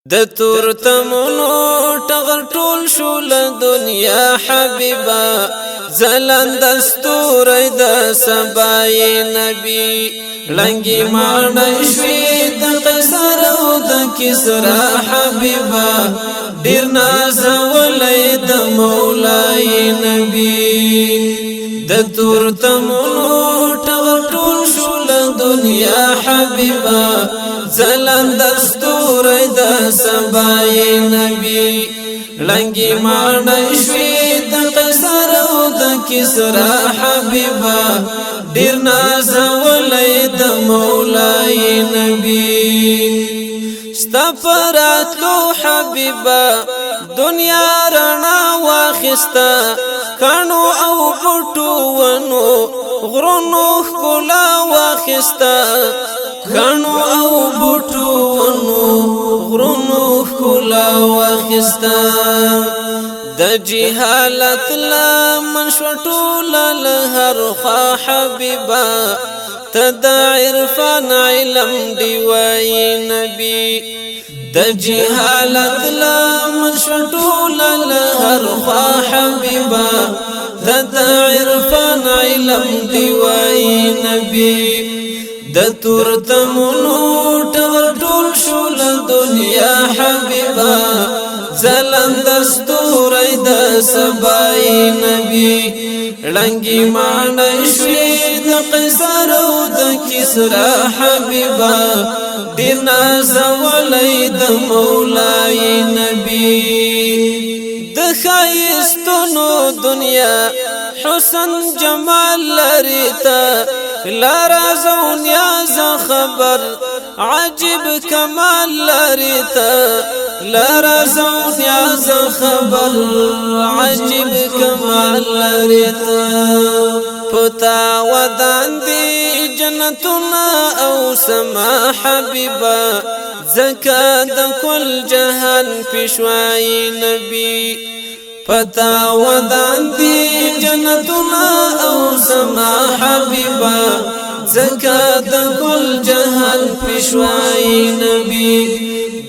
د تور تمنو ټغر ټول شول دنیا حبیبا زلند استوري د سبای نبی لنګي مانای شوي د قیصر او د کسرا حبیبا ډیر ناز ولې د مولای نبی د تور تمنو ټغر ټول شول دنیا حبیبا زلند استوري د سبای نبی لنګي مانای شوي د قیصر او د کسرا حبیبا ډیر ناز ولې د مولای نبی استفراتلو حبیبا دنیا رڼا واخستا کانو او بوټو ونو غرونو ښکلا واخستا کانو او بوټو ونو غرونو ښکلا واخستا د جهالت لمن شوټول له خوا حبیبا تد عرفان علم دی وای نبی د جهالت لمن شوټول له خوا حبیبا تد عرفان علم دی وای نبی د تور تمنو ټغر ټول شول دنیا حبیبا زلند استوري د سبای نبی لنګي مانای شوي د قیصر او د کسرا حبیبا ډیر ناز ولې د مولای نبی د خایستونو دنیا حسن جمال لريتا لا رازون يا خبر عجب كمال لريتا لا رازون يا خبر عجب كمال لريتا پتا ودان دي جنتنا او سما حبيبا زكا د كل جهان پښوای نبی پتا ودان دي جنتنا او سما حبيبا زکات کل جهان پښوای نبی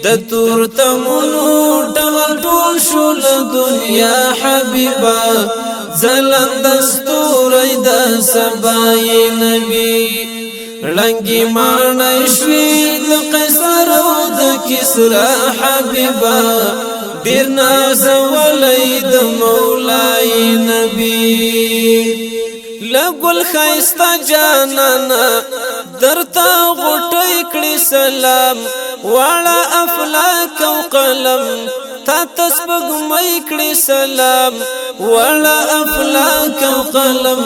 د تور تمنو ټول ټول شول دنیا حبیبا زلند استوري د سبای نبی لنګي مانای شوي د قیصر او د کسرا حبیبا ډیر ناز ولې د مولای نبی لګل خایستا جانانا درتا غټي کړي سلام واړه افلاک او قلم تا تسبغ مې کړي سلام واړه افلاک او قلم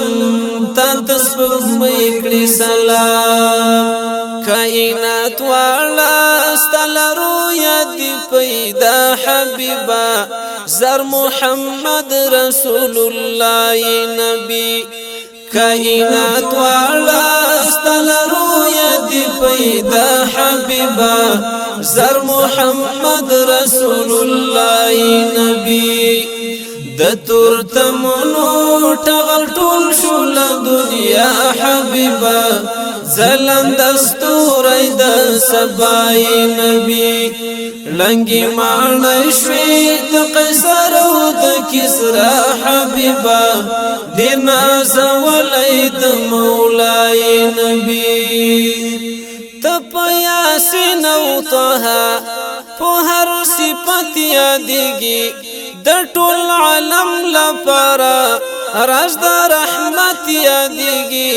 تا تسبغ مې کړي سلام کائنات واړه استلرو یاد پیدا حبیبا زر محمد رسول الله نبی کائنات والا استلرو ید پیدا حبیبا زر محمد رسول الله نبی د تور تمنو ټغر ټول شول دنیا حبیبا زلند استوري د سبای نبی لنګي مانای شوي د قیصر او د کسرا حبیبا ډیر ناز ولې د مولای نبی تپ یاسین او طه په هر صفت یادېږي د ټول عالم لپاره راز د رحمت یادېږي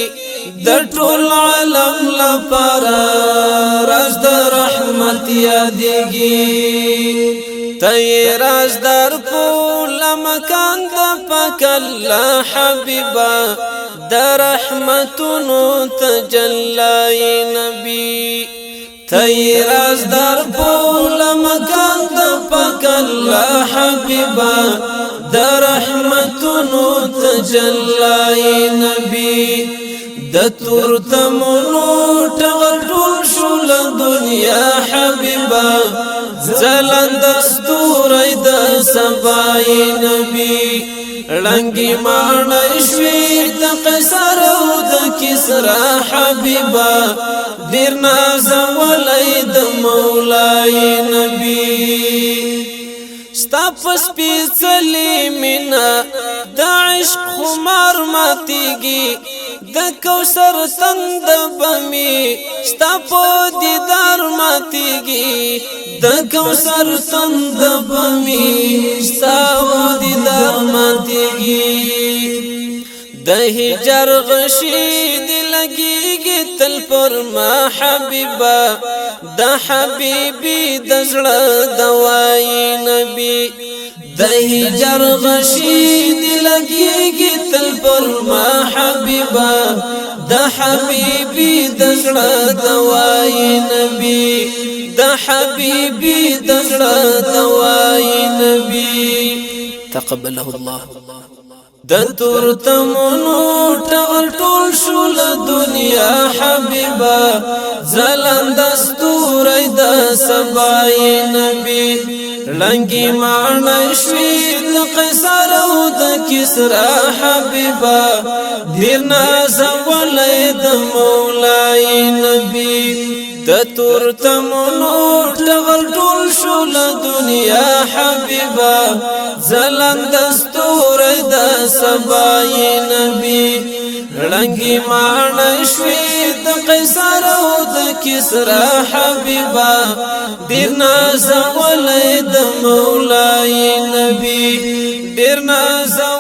د ټول عالم لپاره راز د رحمت یادېږي ته راز در پول مکان د پاک الله حبیبا د رحمتونو تجلی نبی ته راز در پول مکان د پاک الله حبیبا د رحمتونو تجلی نبی د تور تمنو ټغر ټول شول دنیا حبیبا زلند استوري د سبای نبی لنګي مانای شوي د قیصر او د کسرا حبیبا دیر نازولی د مولای نبی ستا پس پیچلی مینا د عشق خمار ماتیگی د کوثر تند بمی ستا په دیدار ماتیگی د کوثر تند بمی ستا په دیدار ماتیگی د هجر غشی دی لګیږي تل پر ما حبیبا د حبیبی د زړه دوای نبی د هجر غشی دی لګیږي تل پر ما حبیبا د حبیبی د زړه دوای نبی د حبیبی د زړه دوای نبی تقبله الله د تورتمونو ټغر ټول شول دنیا حبیبا زلند ستوري د سبای نبی لنګي معنی شوی د قیصر او د کسرا حبیبا دیر نازولی د مولای نبی د تورتمونو ټغر ټول شول دنیا حبیبا زلند ستوري د سبای نبی رنگی معنی شوی د قیصر او د کسرا حبیبا دیر نازولی د مولای نبی دیر نازولی